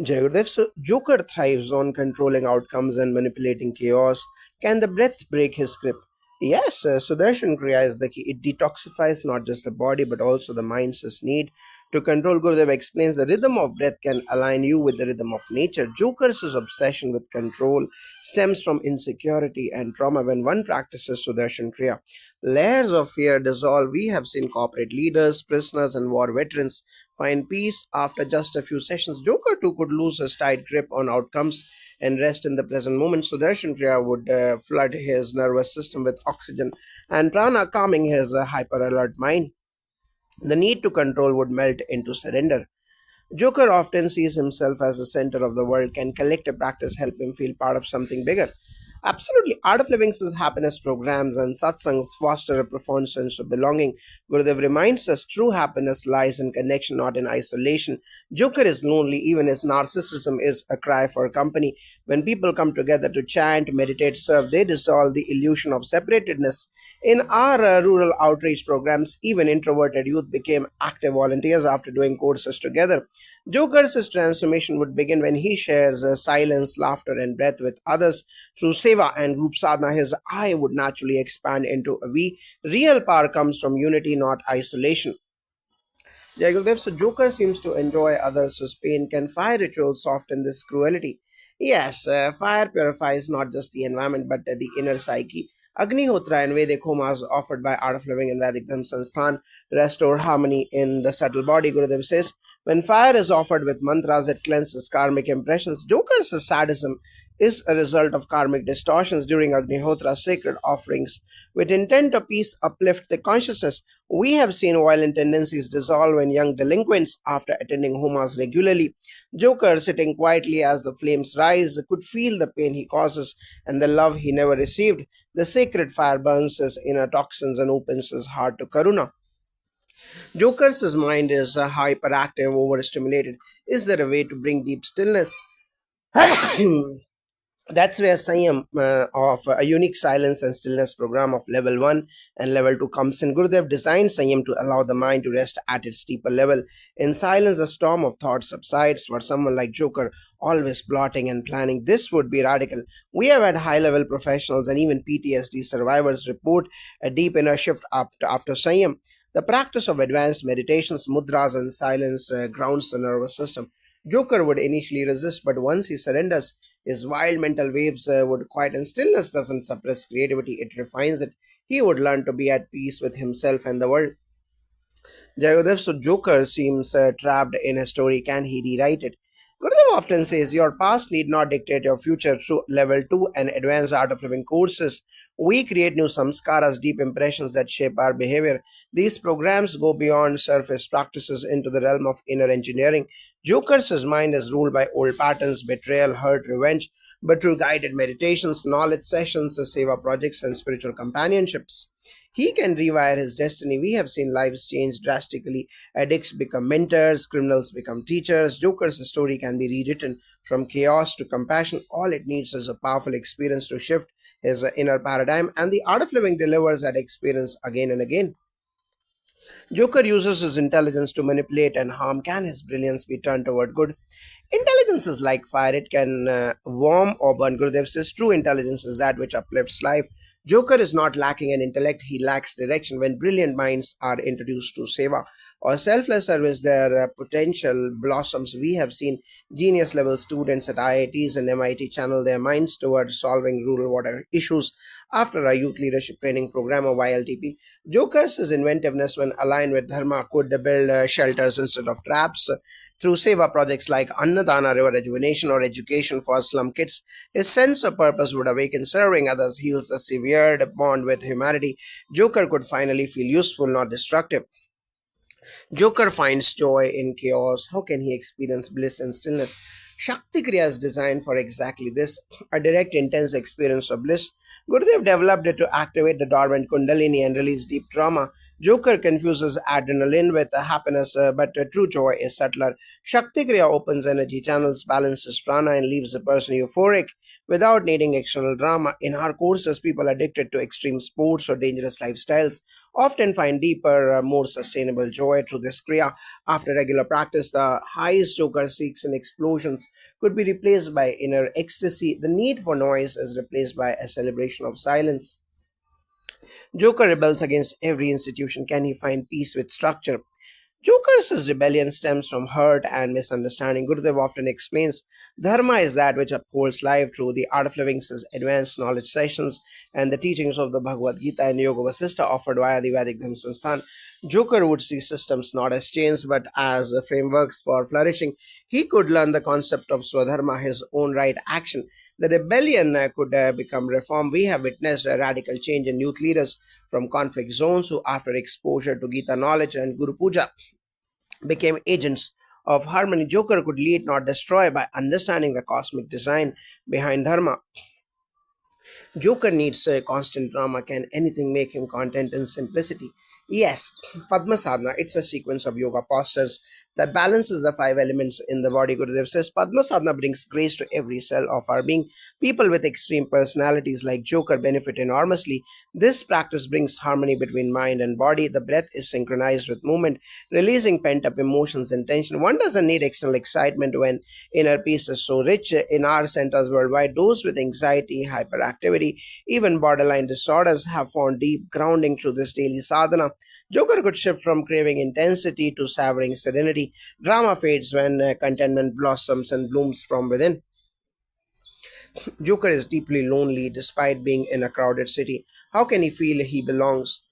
Jagadev, so Joker thrives on controlling outcomes and manipulating chaos. Can the breath break his grip? Yes, Sudarshan Kriya is the key. It detoxifies not just the body but also the mind's need to control. Gurudev explains the rhythm of breath can align you with the rhythm of nature. Joker's obsession with control stems from insecurity and trauma. When one practices Sudarshan Kriya, layers of fear dissolve. We have seen corporate leaders, prisoners, and war veterans find peace after just a few sessions. Joker too could lose his tight grip on outcomes and rest in the present moment. Sudarshan Kriya would flood his nervous system with oxygen and prana, calming his hyper alert mind. The need to control would melt into surrender. Joker often sees himself as the center of the world. Can collective practice help him feel part of something bigger? Absolutely. Art of Living's happiness programs and satsangs foster a profound sense of belonging. Gurudev reminds us true happiness lies in connection, not in isolation. Joker is lonely, even his narcissism is a cry for company. When people come together to chant, meditate, serve, they dissolve the illusion of separatedness. In our rural outreach programs, even introverted youth became active volunteers after doing courses together. Joker's transformation would begin when he shares silence, laughter, and breath with others. Through seva and group sadhana, his I would naturally expand into a we. Real power comes from unity, not isolation. Jai Gurudev, so Joker seems to enjoy others' pain. Can fire rituals soften this cruelty? Yes, fire purifies not just the environment but the inner psyche. Agnihotra and Vedic homas offered by Art of Living and Vedic Dhamma Sansthan restore harmony in the subtle body. Gurudev says, when fire is offered with mantras, it cleanses karmic impressions. Joker's sadism is a result of karmic distortions during Agnihotra's sacred offerings. With intent of peace, uplift the consciousness. We have seen violent tendencies dissolve in young delinquents after attending homas regularly. Joker, sitting quietly as the flames rise, could feel the pain he causes and the love he never received. The sacred fire burns his inner toxins and opens his heart to Karuna. Joker's mind is hyperactive, overstimulated. Is there a way to bring deep stillness? That's where Sanyam of a unique silence and stillness program of level 1 and level 2 comes in. Gurudev designed Sanyam to allow the mind to rest at its deeper level. In silence, the storm of thought subsides. For someone like Joker, always plotting and planning, this would be radical. We have had high level professionals and even PTSD survivors report a deep inner shift after Sanyam. The practice of advanced meditations, mudras, and silence grounds the nervous system. Joker would initially resist, but once he surrenders, his wild mental waves would quiet, and stillness doesn't suppress creativity, it refines it. He would learn to be at peace with himself and the world. Jayodev, so Joker seems trapped in a story. Can he rewrite it? Gurudev often says your past need not dictate your future. Through level 2 and advanced art of living courses, we create new samskaras, deep impressions that shape our behavior. These programs go beyond surface practices into the realm of inner engineering. Joker's mind is ruled by old patterns, betrayal, hurt, revenge, but through guided meditations, knowledge sessions, seva projects, and spiritual companionships, he can rewire his destiny. We have seen lives change drastically. Addicts become mentors, criminals become teachers. Joker's story can be rewritten from chaos to compassion. All it needs is a powerful experience to shift his inner paradigm, and the art of living delivers that experience again and again. Joker uses his intelligence to manipulate and harm. Can his brilliance be turned toward good? Intelligence is like fire, it can warm or burn. Gurudev says true intelligence is that which uplifts life. Joker is not lacking in intellect, he lacks direction. When brilliant minds are introduced to seva or selfless service, their potential blossoms. We have seen genius level students at IITs and MIT channel their minds towards solving rural water issues after a youth leadership training program or YLTP. Joker's inventiveness, when aligned with Dharma, could build shelters instead of traps. Through seva projects like Annadana River Rejuvenation or education for slum kids, his sense of purpose would awaken. Serving others heals the severed bond with humanity. Joker could finally feel useful, not destructive. Joker finds joy in chaos. How can he experience bliss and stillness? Shakti Kriya is designed for exactly this, a direct, intense experience of bliss. Gurudev developed it to activate the dormant Kundalini and release deep trauma. Joker confuses adrenaline with happiness, but true joy is subtler. Shakti Kriya opens energy channels, balances prana, and leaves the person euphoric. without needing external drama. In our courses, people addicted to extreme sports or dangerous lifestyles often find deeper, more sustainable joy through this kriya. After regular practice, the highest Joker seeks in explosions could be replaced by inner ecstasy. The need for noise is replaced by a celebration of silence. Joker rebels against every institution. Can he find peace with structure? Joker's rebellion stems from hurt and misunderstanding. Gurudev often explains Dharma is that which upholds life through the art of living, says advanced knowledge sessions and the teachings of the Bhagavad Gita and Yoga Vasistha offered via the Vedic Dharma Sansthan. Joker would see systems not as chains but as frameworks for flourishing. He could learn the concept of Swadharma, his own right action. The rebellion could become reform. We have witnessed a radical change in youth leaders from conflict zones who, after exposure to Gita knowledge and Guru Puja, became agents of harmony. Joker could lead, not destroy, by understanding the cosmic design behind Dharma. Joker needs a constant drama. Can anything make him content in simplicity? Yes, Padma Sadhana, it's a sequence of yoga postures that balances the five elements in the body. Gurudev says Padma Sadhana brings grace to every cell of our being. People with extreme personalities like Joker benefit enormously. This practice brings harmony between mind and body. The breath is synchronized with movement, releasing pent up emotions and tension. One doesn't need external excitement when inner peace is so rich. In our centers worldwide, those with anxiety, hyperactivity, even borderline disorders have found deep grounding through this daily sadhana. Joker could shift from craving intensity to savoring serenity. Drama fades when contentment blossoms and blooms from within. Joker is deeply lonely despite being in a crowded city. How can he feel he belongs?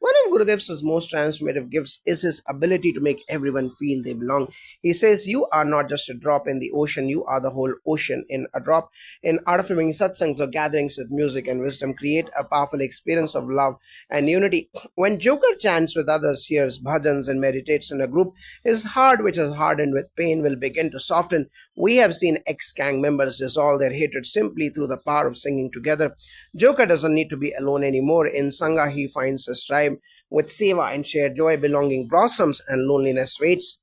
One of Gurudev's most transformative gifts is his ability to make everyone feel they belong. He says, You are not just a drop in the ocean, you are the whole ocean in a drop. In Art of Living satsangs or gatherings with music and wisdom, create a powerful experience of love and unity. When Joker chants with others, hears bhajans, and meditates in a group, his heart, which is hardened with pain, will begin to soften. We have seen ex gang members dissolve their hatred simply through the power of singing together. Joker doesn't need to be alone anymore. In Sangha, he finds his tribe. With seva and shared joy, belonging blossoms and loneliness fades.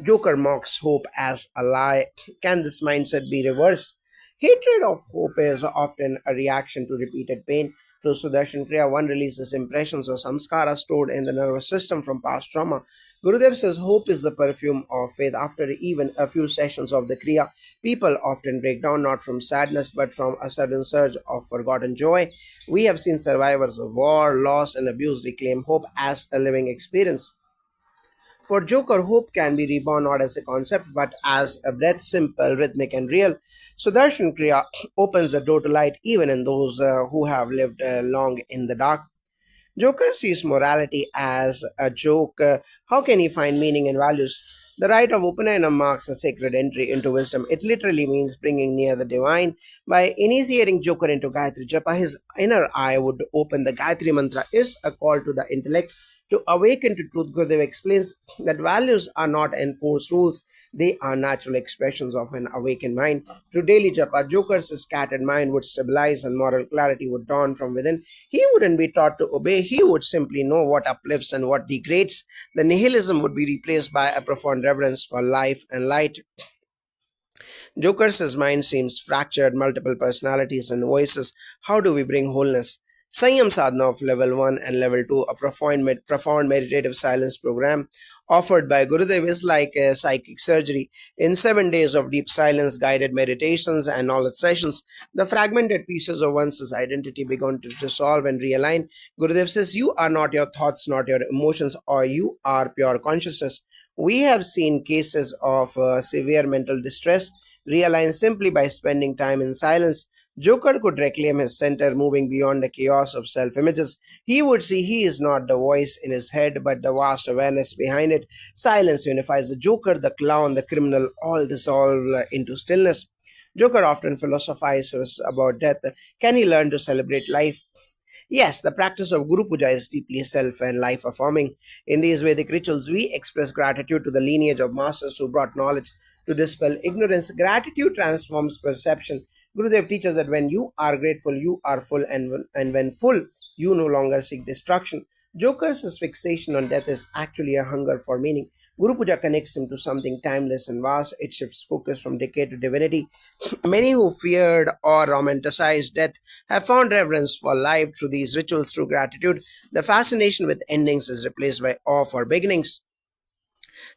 Joker mocks hope as a lie. Can this mindset be reversed? Hatred of hope is often a reaction to repeated pain. Through Sudarshan Kriya, one releases impressions or samskara stored in the nervous system from past trauma. Gurudev says hope is the perfume of faith. After even a few sessions of the Kriya, people often break down not from sadness but from a sudden surge of forgotten joy. We have seen survivors of war, loss, and abuse reclaim hope as a living experience. For Joker, hope can be reborn not as a concept but as a breath, simple, rhythmic, and real. Sudarshan Kriya opens the door to light even in those who have lived long in the dark. Joker sees morality as a joke. How can he find meaning and values? The rite of Upanayana marks a sacred entry into wisdom. It literally means bringing near the divine. By initiating Joker into Gayatri Japa, his inner eye would open. The Gayatri Mantra is a call to the intellect to awaken to truth. Gurudev explains that values are not enforced rules, they are natural expressions of an awakened mind. Through daily japa, Joker's scattered mind would stabilize and moral clarity would dawn from within. He wouldn't be taught to obey, he would simply know what uplifts and what degrades. The nihilism would be replaced by a profound reverence for life and light. Joker's mind seems fractured, multiple personalities and voices. How do we bring wholeness? Sanyam Sadhana of Level 1 and Level 2, a profound meditative silence program offered by Gurudev, is like a psychic surgery. In 7 days of deep silence, guided meditations, and knowledge sessions, the fragmented pieces of one's identity began to dissolve and realign. Gurudev says, You are not your thoughts, not your emotions, or you are pure consciousness. We have seen cases of severe mental distress realigned simply by spending time in silence. Joker could reclaim his center, moving beyond the chaos of self images. He would see he is not the voice in his head, but the vast awareness behind it. Silence unifies the Joker, the clown, the criminal, all dissolve into stillness. Joker often philosophizes about death. Can he learn to celebrate life? Yes, the practice of Guru Puja is deeply self and life affirming. In these Vedic rituals, we express gratitude to the lineage of masters who brought knowledge to dispel ignorance. Gratitude transforms perception. Gurudev teaches that when you are grateful, you are full, and when full, you no longer seek destruction. Joker's fixation on death is actually a hunger for meaning. Guru Puja connects him to something timeless and vast. It shifts focus from decay to divinity. Many who feared or romanticized death have found reverence for life through these rituals. Through gratitude, the fascination with endings is replaced by awe for beginnings.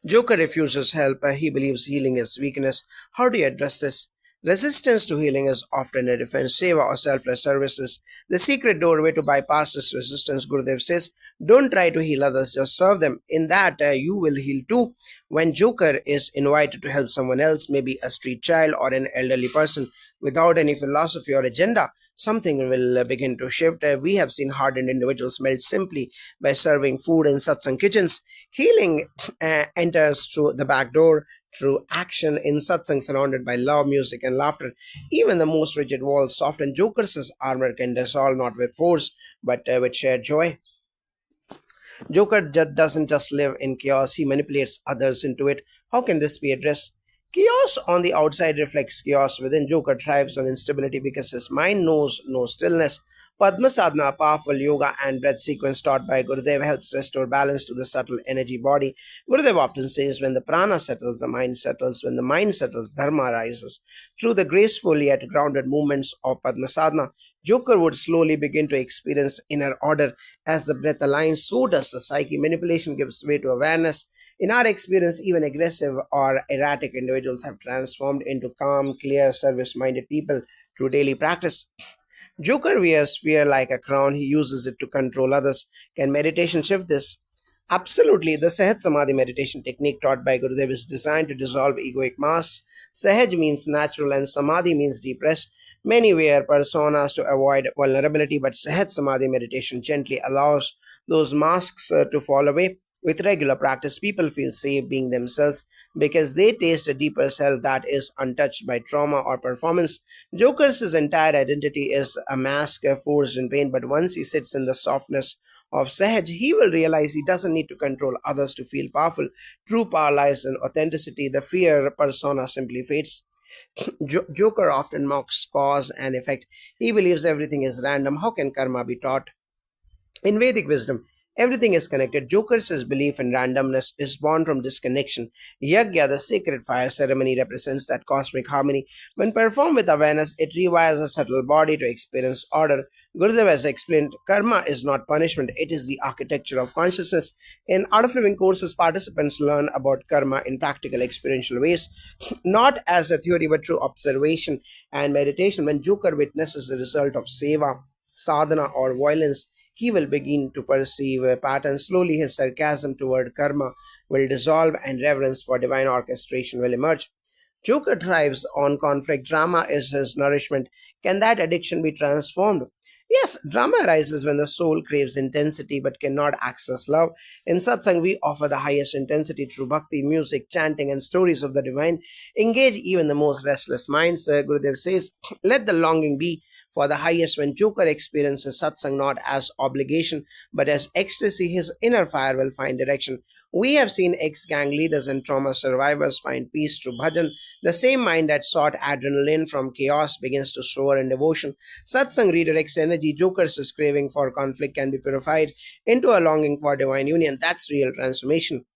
Joker refuses help. He believes healing is weakness. How do you address this? Resistance to healing is often a defense. Seva or selfless services. The secret doorway to bypass this resistance, Gurudev says, don't try to heal others, just serve them. In that, you will heal too. When Joker is invited to help someone else, maybe a street child or an elderly person, without any philosophy or agenda, something will begin to shift. We have seen hardened individuals melt simply by serving food in satsang kitchens. Healing enters through the back door, through action in satsang surrounded by love, music, and laughter. Even the most rigid walls soften. Joker's armor can dissolve not with force, but with shared joy. Joker doesn't just live in chaos, he manipulates others into it. How can this be addressed? Chaos on the outside reflects chaos within. Joker thrives on instability because his mind knows no stillness. Padma Sadhana, a powerful yoga and breath sequence taught by Gurudev, helps restore balance to the subtle energy body. Gurudev often says, when the prana settles, the mind settles. When the mind settles, dharma rises. Through the graceful yet grounded movements of Padma Sadhana, Joker would slowly begin to experience inner order. As the breath aligns, so does the psyche. Manipulation gives way to awareness. In our experience, even aggressive or erratic individuals have transformed into calm, clear, service minded people through daily practice. Joker wears fear like a crown, he uses it to control others. Can meditation shift this? Absolutely. The Sahaj Samadhi meditation technique taught by Gurudev is designed to dissolve egoic masks. Sahaj means natural and Samadhi means deep rest. Many wear personas to avoid vulnerability, but Sahaj Samadhi meditation gently allows those masks to fall away. With regular practice, people feel safe being themselves because they taste a deeper self that is untouched by trauma or performance. Joker's entire identity is a mask forged in pain, but once he sits in the softness of Sahaj, he will realize he doesn't need to control others to feel powerful. True power lies in authenticity. The fear persona simply fades. Joker often mocks cause and effect. He believes everything is random. How can karma be taught? In Vedic wisdom, everything is connected. Joker's belief in randomness is born from disconnection. Yagya, the sacred fire ceremony, represents that cosmic harmony. When performed with awareness, it rewires a subtle body to experience order. Gurudev has explained karma is not punishment, it is the architecture of consciousness. In Art of Living courses, participants learn about karma in practical experiential ways, not as a theory but through observation and meditation. When Joker witnesses the result of seva, sadhana, or violence, he will begin to perceive a pattern. Slowly, his sarcasm toward karma will dissolve and reverence for divine orchestration will emerge. Joker thrives on conflict. Drama is his nourishment. Can that addiction be transformed? Yes, drama arises when the soul craves intensity but cannot access love. In satsang, we offer the highest intensity through bhakti, music, chanting, and stories of the divine. Engage even the most restless minds. Gurudev says, let the longing be for the highest. When Joker experiences satsang not as obligation but as ecstasy, his inner fire will find direction. We have seen ex gang leaders and trauma survivors find peace through bhajan. The same mind that sought adrenaline from chaos begins to soar in devotion. Satsang redirects energy. Joker's craving for conflict can be purified into a longing for divine union. That's real transformation.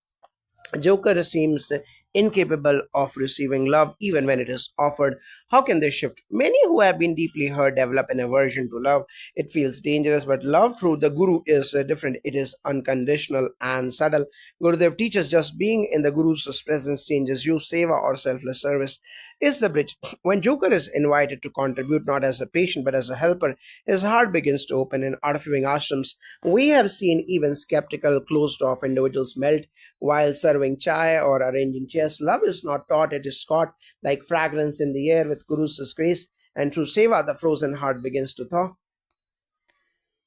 Joker seems incapable of receiving love even when it is offered. How can this shift? Many who have been deeply hurt develop an aversion to love. It feels dangerous, but love through the Guru is different. It is unconditional and subtle. Gurudev teaches just being in the Guru's presence changes you. Seva or selfless service is the bridge. When Joker is invited to contribute not as a patient but as a helper, his heart begins to open. In Art of Living ashrams, we have seen even skeptical, closed off individuals melt while serving chai or arranging chairs. Love is not taught, it is caught like fragrance in the air with Guru's grace, and through seva, the frozen heart begins to thaw.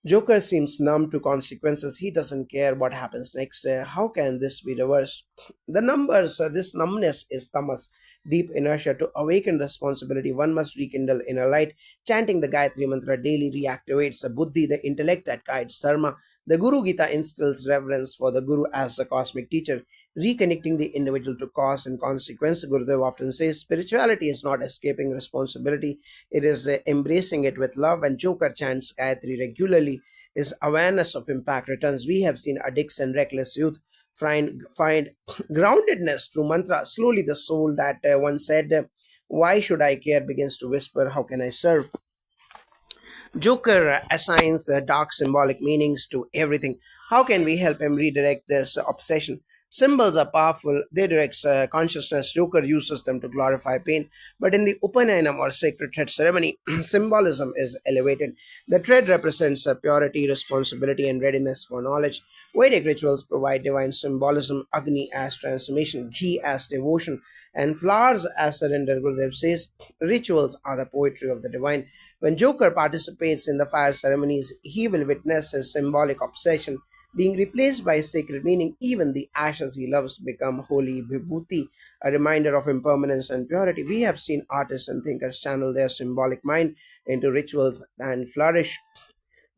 Joker seems numb to consequences. He doesn't care what happens next. How can this be reversed? The numbers, this numbness is tamas, deep inertia. To awaken responsibility, one must rekindle inner light. Chanting the Gayatri Mantra daily reactivates the buddhi, the intellect that guides dharma. The Guru Gita instills reverence for the Guru as the cosmic teacher, reconnecting the individual to cause and consequence. Gurudev often says spirituality is not escaping responsibility, it is embracing it with love. And Joker chants Gayatri regularly. His awareness of impact returns. We have seen addicts and reckless youth find groundedness through mantra. Slowly, the soul that once said, "Why should I care?" begins to whisper, "How can I serve?" Joker assigns dark symbolic meanings to everything. How can we help him redirect this obsession? Symbols are powerful, they direct consciousness. Joker uses them to glorify pain. But in the Upanayana or sacred thread ceremony, symbolism is elevated. The thread represents purity, responsibility, and readiness for knowledge. Vedic rituals provide divine symbolism, Agni as transformation, Ghee as devotion, and flowers as surrender. Gurudev says rituals are the poetry of the divine. When Joker participates in the fire ceremonies, he will witness his symbolic obsession being replaced by sacred meaning. Even the ashes he loves become holy vibhuti, a reminder of impermanence and purity. We have seen artists and thinkers channel their symbolic mind into rituals and flourish.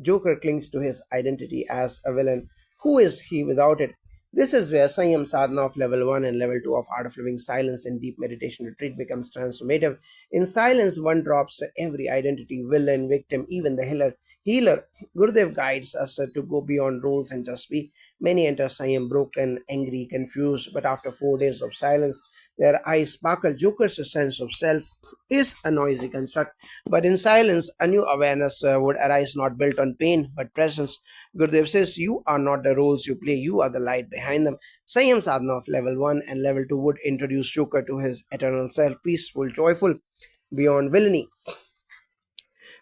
Joker clings to his identity as a villain. Who is he without it? This is where Sanyam Sadhana of level 1 and level 2 of Art of Living Silence in Deep Meditation Retreat becomes transformative. In silence, one drops every identity, villain, victim, even the healer. Gurudev guides us to go beyond roles and just be. Many enter Sanyam broken, angry, confused, but after 4 days of silence, their eyes sparkle. Joker's sense of self is a noisy construct, but in silence, a new awareness would arise, not built on pain but presence. Gurudev says, "You are not the roles you play, you are the light behind them." Sanyam sadhana of level 1 and level 2 would introduce Joker to his eternal self, peaceful, joyful, beyond villainy.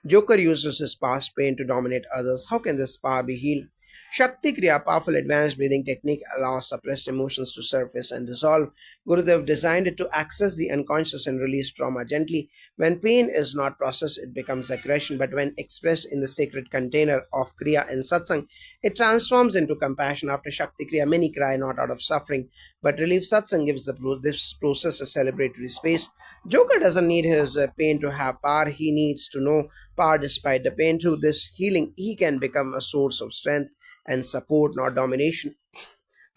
Joker uses his past pain to dominate others. How can this power be healed? Shakti Kriya, powerful advanced breathing technique, allows suppressed emotions to surface and dissolve. Gurudev designed it to access the unconscious and release trauma gently. When pain is not processed, it becomes aggression, but when expressed in the sacred container of Kriya and Satsang, it transforms into compassion. After Shakti Kriya, many cry not out of suffering, but relief. Satsang gives this process a celebratory space. Joker doesn't need his pain to have power, he needs to know power despite the pain. Through this healing, he can become a source of strength and support, not domination.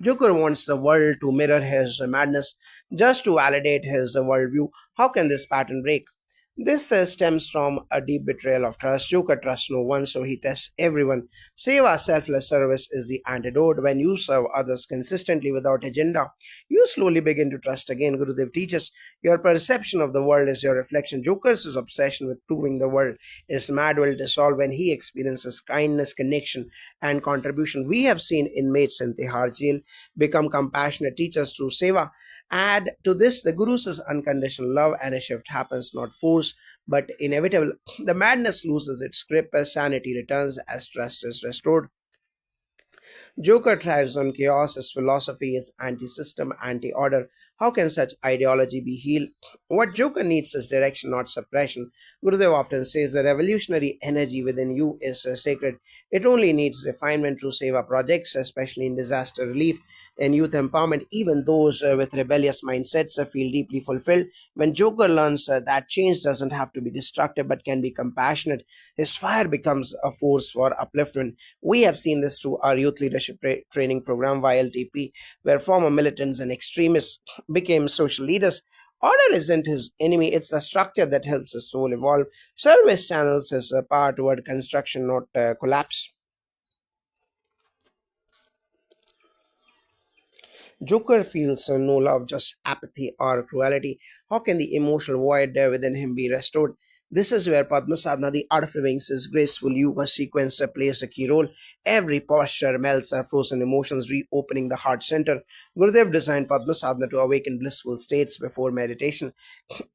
Joker wants the world to mirror his madness just to validate his worldview. How can this pattern break? This stems from a deep betrayal of trust. Joker trusts no one, so he tests everyone. Seva, selfless service, is the antidote. When you serve others consistently without agenda, you slowly begin to trust again. Gurudev teaches your perception of the world is your reflection. Joker's obsession with proving the world is mad will dissolve when he experiences kindness, connection, and contribution. We have seen inmates in Tihar jail become compassionate teachers through seva. Add to this the Guru's unconditional love, and a shift happens, not force, but inevitable. The madness loses its grip as sanity returns, as trust is restored. Joker thrives on chaos. His philosophy is anti system, anti order. How can such ideology be healed? What Joker needs is direction, not suppression. Gurudev often says the revolutionary energy within you is sacred. It only needs refinement through seva projects, especially in disaster relief and youth empowerment. Even those with rebellious mindsets feel deeply fulfilled. When Joker learns that change doesn't have to be destructive but can be compassionate, his fire becomes a force for upliftment. We have seen this through our youth leadership training program, YLTP, where former militants and extremists became social leaders. Order isn't his enemy, it's the structure that helps his soul evolve. Service channels his power toward construction, not collapse. Joker feels no love, just apathy or cruelty. How can the emotional void within him be restored? This is where Padmasadhana, the art of living, says graceful yoga sequence plays a key role. Every posture melts frozen emotions, reopening the heart center. Gurudev designed Padmasadhana to awaken blissful states before meditation.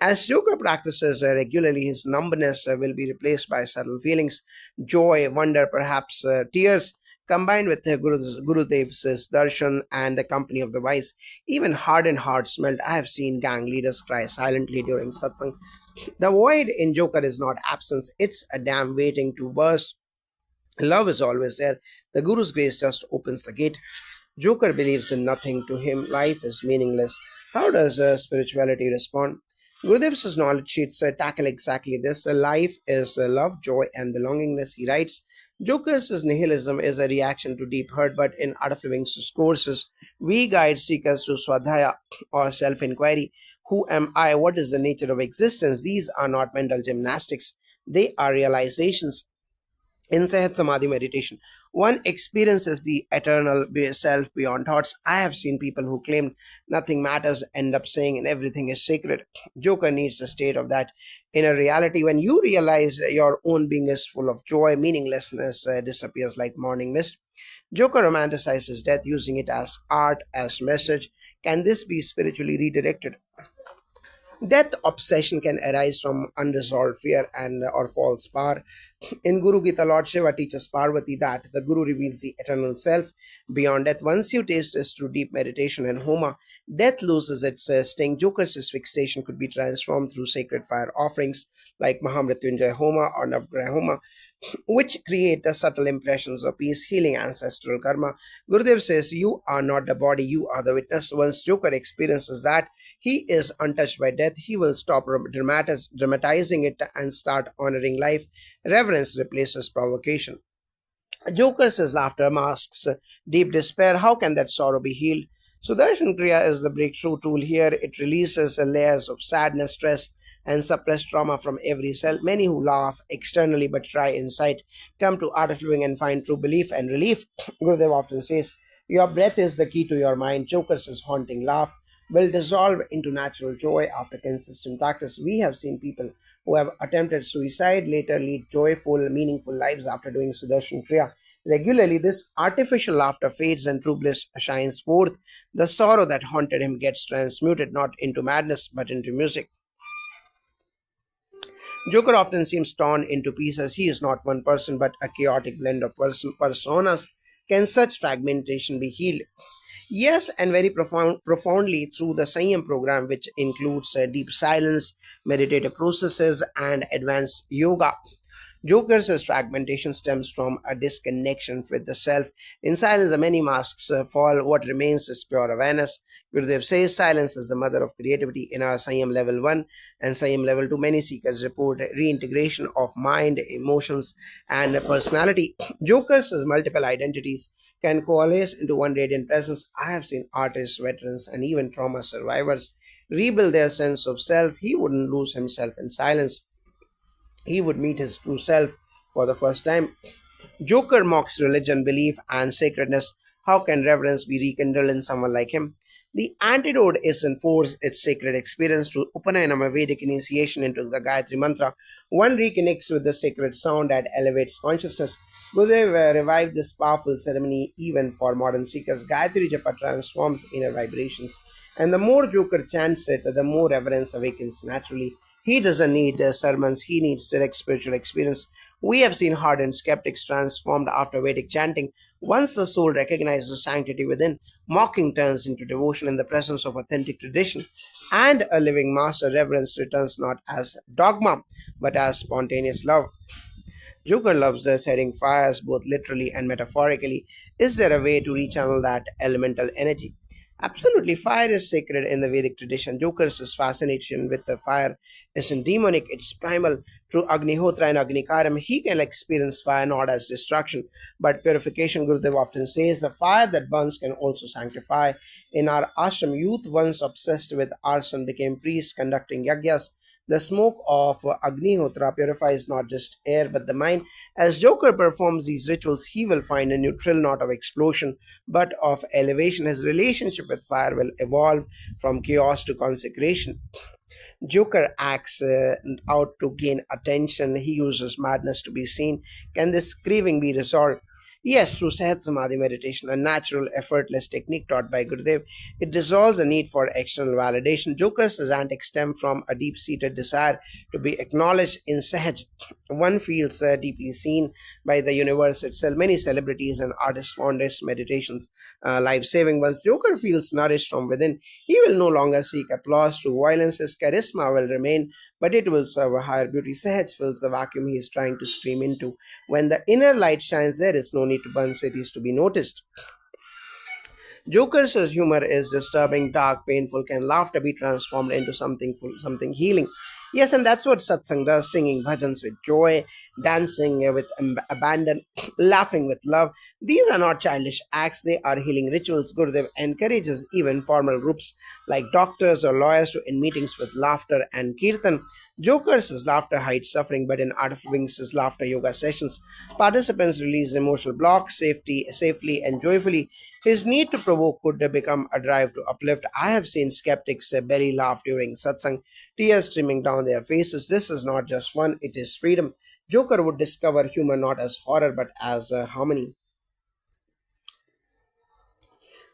As yoga practices regularly, his numbness will be replaced by subtle feelings, joy, wonder, perhaps tears. Combined with the Gurudev's darshan and the company of the wise, even hardened hearts melt. I have seen gang leaders cry silently during satsang. The void in Joker is not absence, it's a dam waiting to burst. Love is always there. The Guru's grace just opens the gate. Joker believes in nothing. To him, life is meaningless. How does spirituality respond? Gurudev's knowledge sheets tackle exactly this. Life is love, joy, and belongingness. He writes, Joker's nihilism is a reaction to deep hurt, but in Art of Living's courses, we guide seekers to swadhyaya or self inquiry. Who am I? What is the nature of existence? These are not mental gymnastics, they are realizations. In Sahat Samadhi meditation, One experiences the eternal self beyond thoughts. I have seen people who claimed nothing matters end up saying and everything is sacred. Joker needs a state of that inner reality. When you realize your own being is full of joy, meaninglessness disappears like morning mist. Joker romanticizes death, using it as art, as message. Can this be spiritually redirected? Death obsession can arise from unresolved fear and or false power. In Guru Gita, Lord Shiva teaches Parvati that the Guru reveals the eternal self beyond death. Once you taste this through deep meditation and Homa, death loses its sting. Joker's fixation could be transformed through sacred fire offerings like Mahamrityunjay Homa or Navgraha Homa, which create the subtle impressions of peace, healing ancestral karma. Gurudev says, "You are not the body, you are the witness." Once Joker experiences that he is untouched by death, he will stop dramatizing it and start honoring life. Reverence replaces provocation. Joker's laughter masks deep despair. How can that sorrow be healed? Sudarshan Kriya is the breakthrough tool here. It releases layers of sadness, stress, and suppressed trauma from every cell. Many who laugh externally but cry inside come to art of living and find true belief and relief. Gurudev often says, "Your breath is the key to your mind." Joker's haunting laugh will dissolve into natural joy after consistent practice. We have seen people who have attempted suicide later lead joyful, meaningful lives after doing Sudarshan Kriya. Regularly, this artificial laughter fades and true bliss shines forth. The sorrow that haunted him gets transmuted not into madness but into music. Joker often seems torn into pieces. He is not one person but a chaotic blend of personas. Can such fragmentation be healed? Yes, and very profoundly through the Sanyam program, which includes deep silence, meditative processes, and advanced yoga. Joker's fragmentation stems from a disconnection with the self. In silence, the many masks fall. What remains is pure awareness. Gurudev says silence is the mother of creativity. In our Sanyam level 1 and Sanyam level 2, many seekers report reintegration of mind, emotions, and personality. Joker's multiple identities can coalesce into one radiant presence. I have seen artists, veterans, and even trauma survivors rebuild their sense of self. He wouldn't lose himself in silence. He would meet his true self for the first time. Joker mocks religion, belief, and sacredness. How can reverence be rekindled in someone like him? The antidote is to enforce its sacred experience through Upanayana, Vedic initiation into the Gayatri Mantra. One reconnects with the sacred sound that elevates consciousness. Gurudev revived this powerful ceremony even for modern seekers. Gayatri Japa transforms inner vibrations, and the more Joker chants it, the more reverence awakens naturally. He doesn't need sermons, he needs direct spiritual experience. We have seen hardened skeptics transformed after Vedic chanting. Once the soul recognizes the sanctity within, mocking turns into devotion in the presence of authentic tradition. And a living master reverence returns not as dogma, but as spontaneous love. Joker loves setting fires both literally and metaphorically. Is there a way to rechannel that elemental energy? Absolutely, fire is sacred in the Vedic tradition. Joker's fascination with the fire isn't demonic, it's primal. Through Agnihotra and Agnikaram, he can experience fire not as destruction, but purification. Gurudev often says the fire that burns can also sanctify. In our ashram, youth once obsessed with arson became priests conducting yagyas. The smoke of Agnihotra purifies not just air but the mind. As Joker performs these rituals, he will find a new thrill not of explosion but of elevation. His relationship with fire will evolve from chaos to consecration. Joker acts out to gain attention. He uses madness to be seen. Can this craving be resolved? Yes, through Sahat Samadhi meditation, a natural, effortless technique taught by Gurudev, it dissolves the need for external validation. Joker's antics stem from a deep-seated desire to be acknowledged in Sahaj. One feels deeply seen by the universe itself. Many celebrities and artists found this meditations life-saving. Once Joker feels nourished from within, he will no longer seek applause through violence. His charisma will remain, but it will serve a higher beauty. Sahaj fills the vacuum he is trying to scream into. When the inner light shines, there is no need to burn cities to be noticed. Joker's humor is disturbing, dark, painful. Can laughter be transformed into something full, something healing? Yes, and that's what satsang does: singing bhajans with joy, dancing with abandon, laughing with love. These are not childish acts, they are healing rituals. Gurudev encourages even formal groups like doctors or lawyers to end meetings with laughter and kirtan. Joker's laughter hides suffering, but in Art of Wings' laughter yoga sessions, participants release emotional blocks safely and joyfully. His need to provoke could become a drive to uplift. I have seen skeptics belly laugh during satsang, tears streaming down their faces. This is not just fun, it is freedom. Joker would discover humor not as horror but as harmony.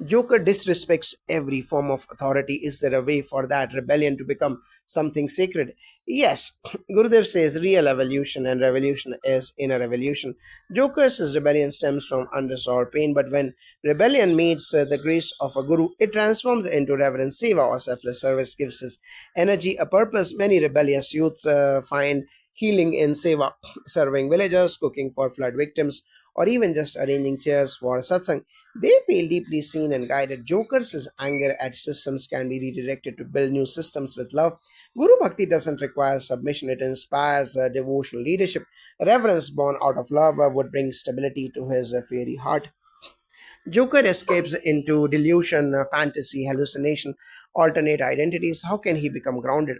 Joker disrespects every form of authority. Is there a way for that rebellion to become something sacred? Yes, Gurudev says real evolution and revolution is inner revolution. Joker's rebellion stems from unresolved pain, but when rebellion meets the grace of a guru, it transforms into reverence. Seva or selfless service gives his energy a purpose. Many rebellious youths find healing in seva, serving villagers, cooking for flood victims, or even just arranging chairs for satsang. They feel deeply seen and guided. Joker's anger at systems can be redirected to build new systems with love. Guru Bhakti doesn't require submission, it inspires devotional leadership. Reverence born out of love would bring stability to his fiery heart. Joker escapes into delusion, fantasy, hallucination, alternate identities. How can he become grounded?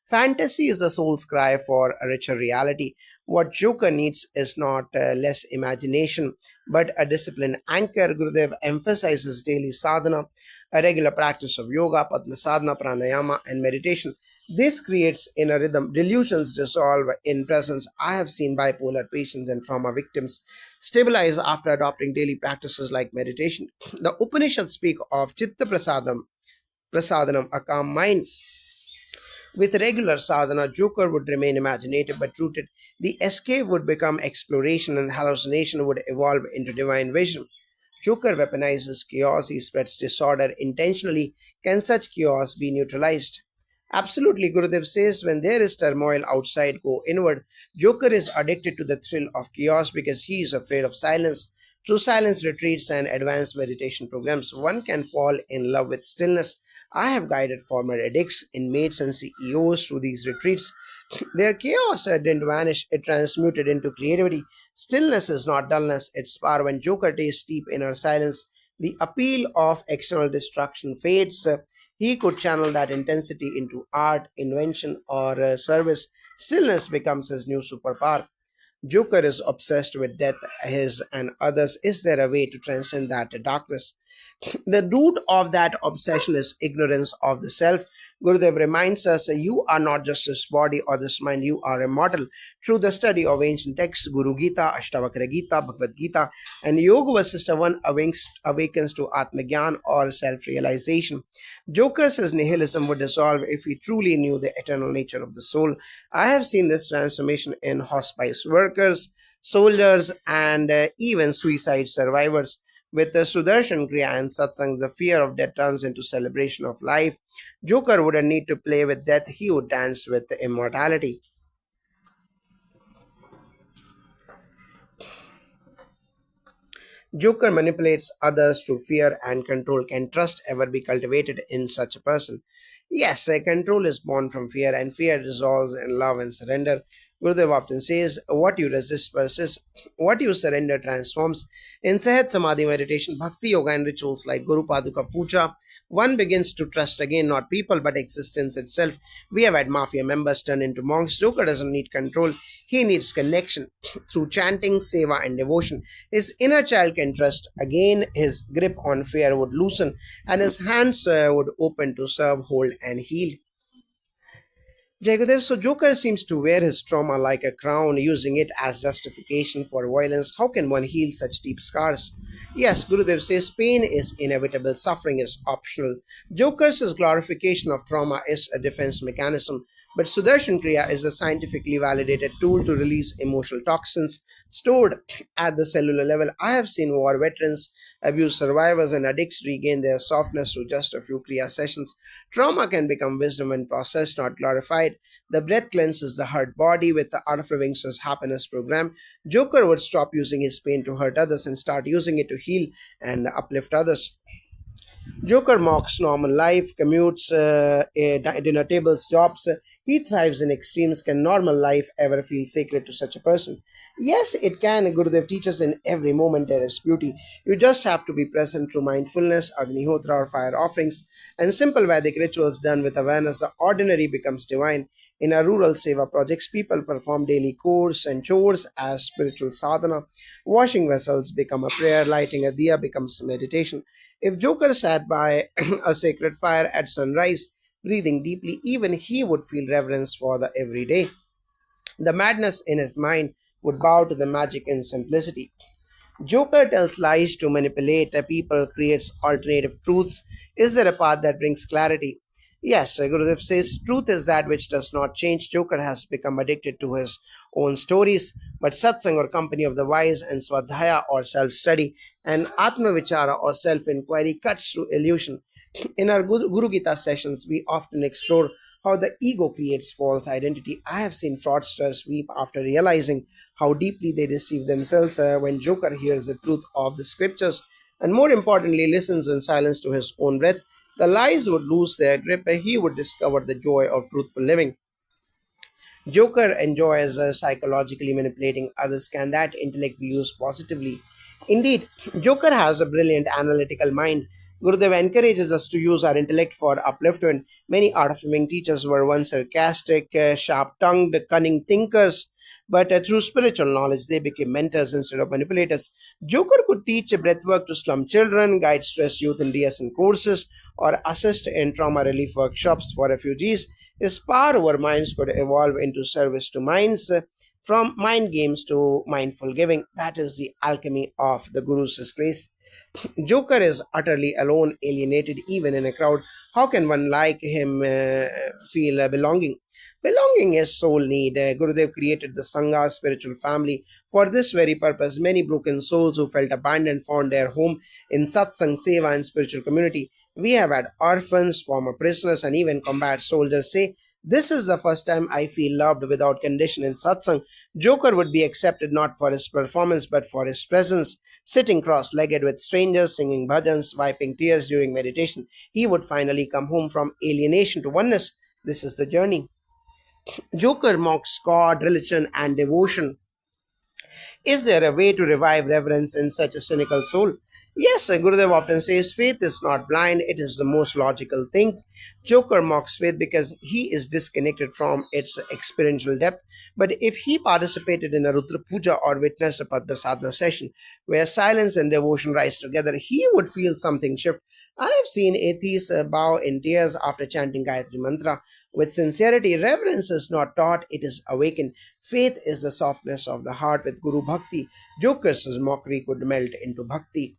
Fantasy is the soul's cry for a richer reality. What Joker needs is not less imagination, but a disciplined anchor. Gurudev emphasizes daily sadhana, a regular practice of yoga, padma sadhana, pranayama, and meditation. This creates inner rhythm. Delusions dissolve in presence. I have seen bipolar patients and trauma victims stabilize after adopting daily practices like meditation. The Upanishads speak of chitta prasadanam, a calm mind. With regular sadhana, Joker would remain imaginative but rooted. The escape would become exploration and hallucination would evolve into divine vision. Joker weaponizes chaos, he spreads disorder intentionally. Can such chaos be neutralized? Absolutely, Gurudev says when there is turmoil outside, go inward. Joker is addicted to the thrill of chaos because he is afraid of silence. Through silence retreats and advanced meditation programs, one can fall in love with stillness. I have guided former addicts, inmates, and CEOs through these retreats. Their chaos didn't vanish, it transmuted into creativity. Stillness is not dullness, it's power. When Joker tastes deep inner silence, the appeal of external destruction fades. He could channel that intensity into art, invention, or service. Stillness becomes his new superpower. Joker is obsessed with death, his and others. Is there a way to transcend that darkness? The root of that obsession is ignorance of the self. Gurudev reminds us you are not just this body or this mind, you are immortal. Through the study of ancient texts, Guru Gita, Ashtavakra Gita, Bhagavad Gita, and Yoga Vasistha, one awakens to Atmagyan or self realization. Joker's nihilism would dissolve if he truly knew the eternal nature of the soul. I have seen this transformation in hospice workers, soldiers, and even suicide survivors. With the Sudarshan Kriya and Satsang, the fear of death turns into celebration of life. Joker wouldn't need to play with death, he would dance with immortality. Joker manipulates others to fear and control. Can trust ever be cultivated in such a person? Yes, control is born from fear, and fear dissolves in love and surrender. Gurudev often says, what you resist persists, what you surrender transforms. In Sahat Samadhi meditation, Bhakti Yoga, and rituals like Guru Paduka Puja, one begins to trust again not people but existence itself. We have had mafia members turn into monks. Joker doesn't need control, he needs connection. Through chanting, seva, and devotion, his inner child can trust again, his grip on fear would loosen, and his hands would open to serve, hold, and heal. Jagadev, so Joker seems to wear his trauma like a crown, using it as justification for violence. How can one heal such deep scars? Yes, Gurudev says pain is inevitable, suffering is optional. Joker's glorification of trauma is a defense mechanism, but Sudarshan Kriya is a scientifically validated tool to release emotional toxins stored at the cellular level. I have seen war veterans, abuse survivors, and addicts regain their softness through just a few Kriya sessions. Trauma can become wisdom when processed, not glorified. The breath cleanses the hurt body. With the Art of Living's happiness program, Joker would stop using his pain to hurt others and start using it to heal and uplift others. Joker mocks normal life, commutes, dinner tables, jobs. He thrives in extremes. Can normal life ever feel sacred to such a person? Yes, it can. Gurudev teaches in every moment there is beauty. You just have to be present through mindfulness, Agnihotra or fire offerings, and simple Vedic rituals done with awareness. The ordinary becomes divine. In our rural seva projects, people perform daily chores and chores as spiritual sadhana. Washing vessels become a prayer, lighting a diya becomes meditation. If Joker sat by a sacred fire at sunrise, breathing deeply, even he would feel reverence for the everyday. The madness in his mind would bow to the magic in simplicity. Joker tells lies to manipulate people, creates alternative truths. Is there a path that brings clarity? Yes, Gurudev says truth is that which does not change. Joker has become addicted to his own stories, but satsang or company of the wise and swadhyaya or self study and atma vichara or self inquiry cuts through illusion. In our Guru Gita sessions, we often explore how the ego creates false identity. I have seen fraudsters weep after realizing how deeply they deceive themselves when Joker hears the truth of the scriptures and, more importantly, listens in silence to his own breath. The lies would lose their grip and he would discover the joy of truthful living. Joker enjoys psychologically manipulating others. Can that intellect be used positively? Indeed, Joker has a brilliant analytical mind. Gurudev encourages us to use our intellect for upliftment. Many art of living teachers were once sarcastic, sharp tongued, cunning thinkers, but through spiritual knowledge, they became mentors instead of manipulators. Joker could teach breathwork to slum children, guide stressed youth in DSN courses, or assist in trauma relief workshops for refugees. His power over minds could evolve into service to minds, from mind games to mindful giving. That is the alchemy of the Guru's grace. Joker is utterly alone, alienated even in a crowd. How can one like him feel belonging? Belonging is soul need. Gurudev created the Sangha spiritual family. For this very purpose, many broken souls who felt abandoned found their home in satsang, seva, and spiritual community. We have had orphans, former prisoners, and even combat soldiers say, "This is the first time I feel loved without condition in satsang." Joker would be accepted not for his performance but for his presence. Sitting cross legged with strangers, singing bhajans, wiping tears during meditation, he would finally come home from alienation to oneness. This is the journey. Joker mocks God, religion, and devotion. Is there a way to revive reverence in such a cynical soul? Yes, Gurudev often says faith is not blind, it is the most logical thing. Joker mocks faith because he is disconnected from its experiential depth. But if he participated in a Rudra Puja or witnessed a Padma Sadhana session where silence and devotion rise together, he would feel something shift. I have seen atheists bow in tears after chanting Gayatri Mantra. With sincerity, reverence is not taught, it is awakened. Faith is the softness of the heart with Guru Bhakti. Joker's mockery could melt into Bhakti.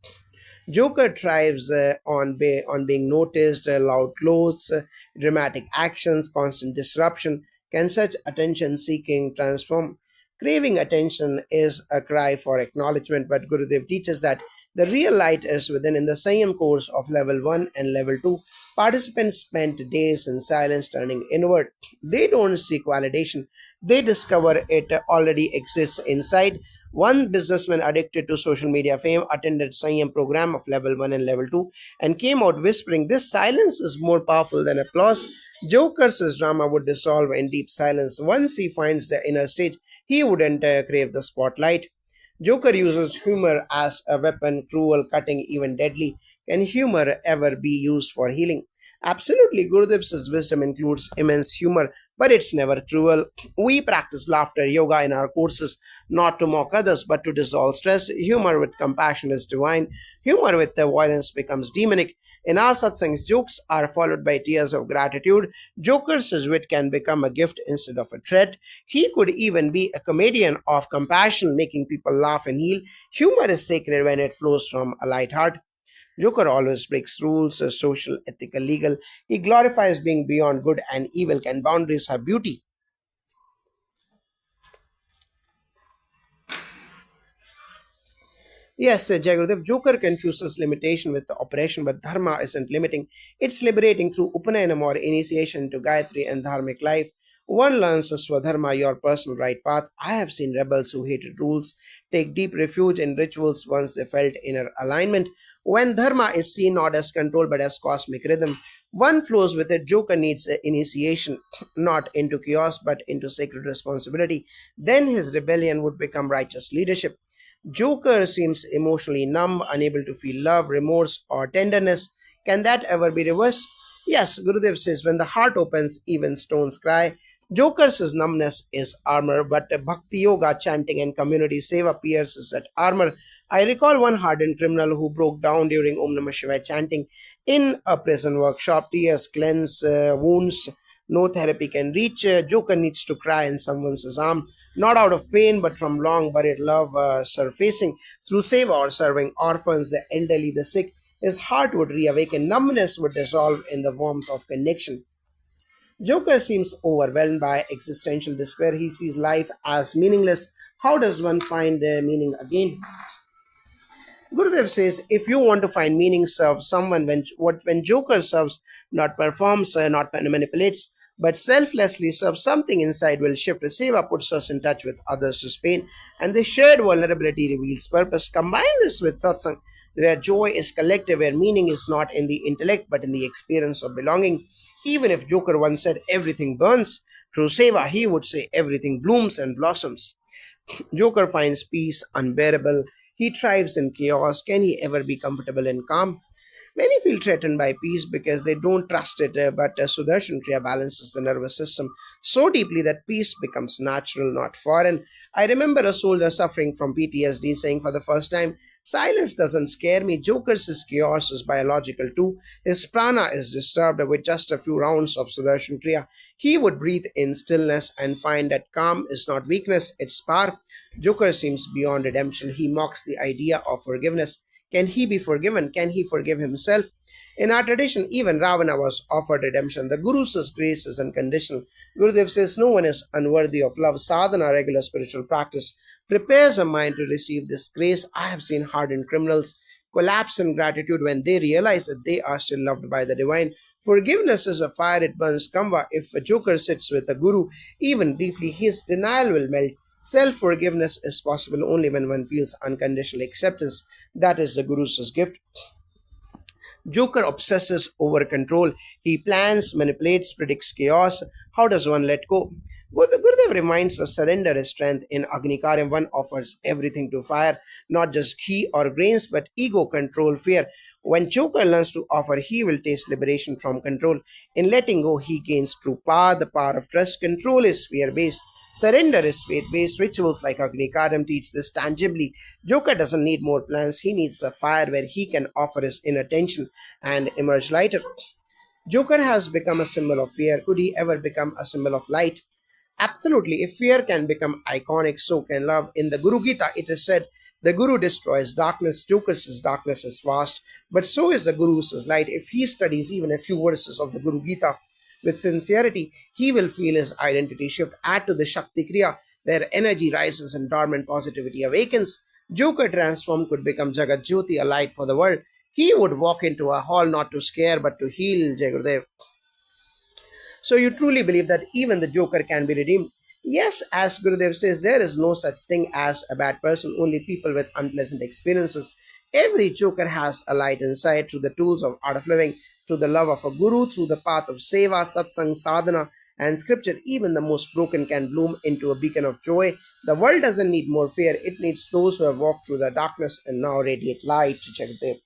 Joker thrives on being noticed, loud clothes, dramatic actions, constant disruption. Can such attention seeking transform? Craving attention is a cry for acknowledgement, but Gurudev teaches that the real light is within. In the same course of level 1 and level 2, participants spent days in silence turning inward. They don't seek validation, they discover it already exists inside. One businessman addicted to social media fame attended Sanyam program of level 1 and level 2 and came out whispering, "This silence is more powerful than applause." Joker's drama would dissolve in deep silence. Once he finds the inner stage, he wouldn't crave the spotlight. Joker uses humor as a weapon, cruel, cutting, even deadly. Can humor ever be used for healing? Absolutely, Gurudev's wisdom includes immense humor, but it's never cruel. We practice laughter yoga in our courses, not to mock others, but to dissolve stress. Humor with compassion is divine. Humor with the violence becomes demonic. In our satsangs, jokes are followed by tears of gratitude. Joker's wit can become a gift instead of a threat. He could even be a comedian of compassion, making people laugh and heal. Humor is sacred when it flows from a light heart. Joker always breaks rules, social, ethical, legal. He glorifies being beyond good and evil. Can boundaries have beauty? Yes, Jayagurudev, Joker confuses limitation with the operation, but Dharma isn't limiting. It's liberating through Upanayana or initiation to Gayatri and Dharmic life. One learns Swadharma, your personal right path. I have seen rebels who hated rules take deep refuge in rituals once they felt inner alignment. When Dharma is seen not as control but as cosmic rhythm, one flows with it. Joker needs initiation, not into chaos but into sacred responsibility. Then his rebellion would become righteous leadership. Joker seems emotionally numb, unable to feel love, remorse, or tenderness. Can that ever be reversed? Yes, Gurudev says when the heart opens, even stones cry. Joker's numbness is armor, but Bhakti Yoga, chanting, and community seva pierces that armor. I recall one hardened criminal who broke down during Om Namah Shivaya chanting in a prison workshop. Tears cleanse wounds. No therapy can reach. Joker needs to cry in someone's arm, not out of pain, but from long buried love surfacing through seva or serving orphans, the elderly, the sick. His heart would reawaken. Numbness would dissolve in the warmth of connection. Joker seems overwhelmed by existential despair. He sees life as meaningless. How does one find meaning again? Gurudev says, if you want to find meaning, serve someone. When Joker serves, not performs, not manipulates, but selflessly serves, something inside will shift. Seva puts us in touch with others' pain, and the shared vulnerability reveals purpose. Combine this with satsang, where joy is collective, where meaning is not in the intellect but in the experience of belonging. Even if Joker once said everything burns, through seva he would say everything blooms and blossoms. Joker finds peace unbearable. He thrives in chaos. Can he ever be comfortable and calm? Many feel threatened by peace because they don't trust it, but Sudarshan Kriya balances the nervous system so deeply that peace becomes natural, not foreign. I remember a soldier suffering from PTSD saying for the first time, silence doesn't scare me. Joker's chaos is biological too. His prana is disturbed with just a few rounds of Sudarshan Kriya. He would breathe in stillness and find that calm is not weakness, it's power. Joker seems beyond redemption. He mocks the idea of forgiveness. Can he be forgiven? Can he forgive himself? In our tradition, even Ravana was offered redemption. The Guru's grace is unconditional. Gurudev says no one is unworthy of love. Sadhana, regular spiritual practice, prepares a mind to receive this grace. I have seen hardened criminals collapse in gratitude when they realize that they are still loved by the divine. Forgiveness is a fire, it burns kamva. If a joker sits with a guru, even briefly, his denial will melt. Self forgiveness is possible only when one feels unconditional acceptance. That is the Guru's gift. Joker obsesses over control. He plans, manipulates, predicts chaos. How does one let go? Gurudev reminds us surrender is strength. In Agni Karyam, one offers everything to fire, not just ghee or grains, but ego, control, fear. When Joker learns to offer, he will taste liberation from control. In letting go, he gains true power, the power of trust. Control is fear based. Surrender is faith based. Rituals like Agni Karyam teach this tangibly. Joker doesn't need more plans, he needs a fire where he can offer his inner tension and emerge lighter. Joker has become a symbol of fear. Could he ever become a symbol of light? Absolutely. If fear can become iconic, so can love. In the Guru Gita, it is said, the Guru destroys darkness, Joker's darkness is vast, but so is the Guru's light. If he studies even a few verses of the Guru Gita with sincerity, he will feel his identity shift. Add to the Shakti Kriya, where energy rises and dormant positivity awakens. Joker transformed could become Jagat Jyoti, a light for the world. He would walk into a hall not to scare but to heal, Jai Gurudev. So you truly believe that even the Joker can be redeemed? Yes, as Gurudev says, there is no such thing as a bad person, only people with unpleasant experiences. Every Joker has a light inside through the tools of art of living, through the love of a guru, through the path of seva, satsang, sadhana, and scripture. Even the most broken can bloom into a beacon of joy. The world doesn't need more fear, it needs those who have walked through the darkness and now radiate light. Jagadev.